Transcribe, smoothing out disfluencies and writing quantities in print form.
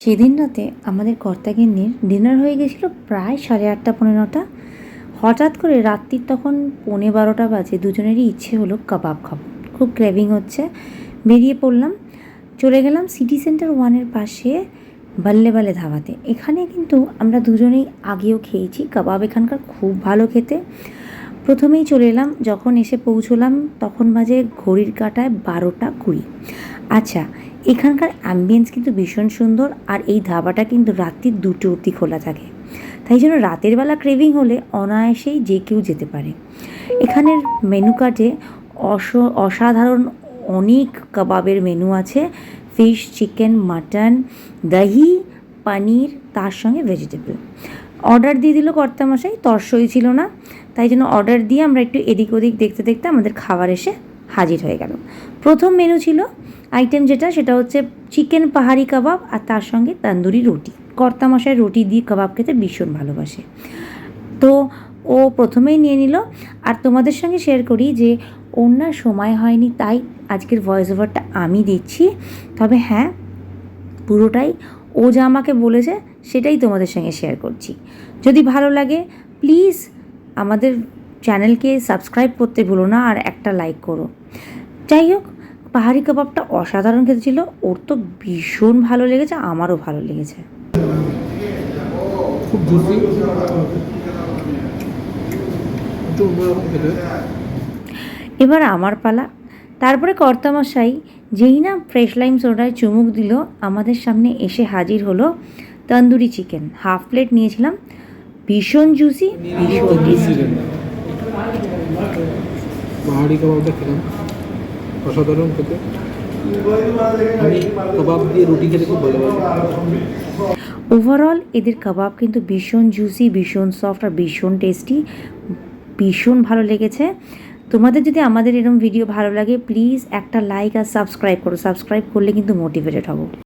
সেদিন রাতে আমাদের কর্তাগিন্নির ডিনার হয়ে গেছিলো প্রায় 8:30-9:30। হঠাৎ করে রাত্রির তখন 11:15 বাজে, দুজনেরই ইচ্ছে হলো কাবাব খাবো, খুব ক্রেভিং হচ্ছে। বেরিয়ে পড়লাম, চলে গেলাম সিটি সেন্টার 1-এর পাশে বাল্লে বাল্লে ধাবাতে। এখানে কিন্তু আমরা দুজনেই আগেও খেয়েছি কাবাব, এখানকার খুব ভালো খেতে। প্রথমেই চলে এলাম, যখন এসে পৌঁছলাম তখন বাজে ঘড়ির কাঁটায় 12:20। আচ্ছা, এখানকার অ্যাম্বিয়েন্স কিন্তু ভীষণ সুন্দর, আর এই ধাবাটা কিন্তু রাত্রির 2টো অবধি খোলা থাকে, তাই জন্য রাতের বেলা ক্রেভিং হলে অনায়াসেই যে কেউ যেতে পারে। এখানের মেনু কার্ডে অসাধারণ অনেক কাবাবের মেনু আছে, ফিশ, চিকেন, মাটন, দহি, পনির, তার সঙ্গে ভেজিটেবল। অর্ডার দিয়ে দিল কর্তামশাই, তর্সই ছিল না, তাই জন্য অর্ডার দিয়ে আমরা একটু এদিক ওদিক দেখতে দেখতে আমাদের খাবার এসে হাজির হয়ে গেল। প্রথম মেনু ছিল আইটেম সেটা হচ্ছে চিকেন পাহাড়ি কাবাব, আর তার সঙ্গে তন্দুরি রুটি। কর্তামশাই রুটি দিয়ে কাবাব খেতে ভীষণ ভালোবাসে, তো ও প্রথমেই নিয়ে নিল। আর তোমাদের সঙ্গে শেয়ার করি যে ওর সময় হয়নি, তাই আজকের ভয়েস ওভারটা আমি দিচ্ছি। তবে হ্যাঁ, পুরোটাই ও যা আমাকে বলেছে সেটাই তোমাদের সঙ্গে শেয়ার করছি। যদি ভালো লাগে প্লিজ আমাদের চ্যানেলকে সাবস্ক্রাইব করতে ভুলো না, আর একটা লাইক করো। যাই হোক, পাহাড়ি কাবাবটা অসাধারণ খেতে ছিল, ওর তো ভীষণ ভালো লেগেছে, আমারও ভালো লেগেছে। খুব জুসি, এবার আমার পালা। তারপরে কর্তামশাই যেই না ফ্রেশ লাইম সোডায় চুমুক দিল, আমাদের সামনে এসে হাজির হলো তন্দুরি চিকেন। হাফ প্লেট নিয়েছিলাম, ভীষণ জুসি, ভীষণ টেস্টি। পাহাড়ি কাবাবটা খেলাম, অসাধারণ খেতে। আমি কাবাব দিয়ে রুটি খেতে খুব ভালোবাসি। ওভারঅল এদের কাবাব কিন্তু ভীষণ জুসি, ভীষণ সফট, আর ভীষণ টেস্টি, ভীষণ ভালো লেগেছে। তোমাদের যদি আমাদের এরকম ভিডিও ভালো লাগে প্লিজ একটা লাইক আর সাবস্ক্রাইব করো, সাবস্ক্রাইব করলে কিন্তু মোটিভেটেড হবো।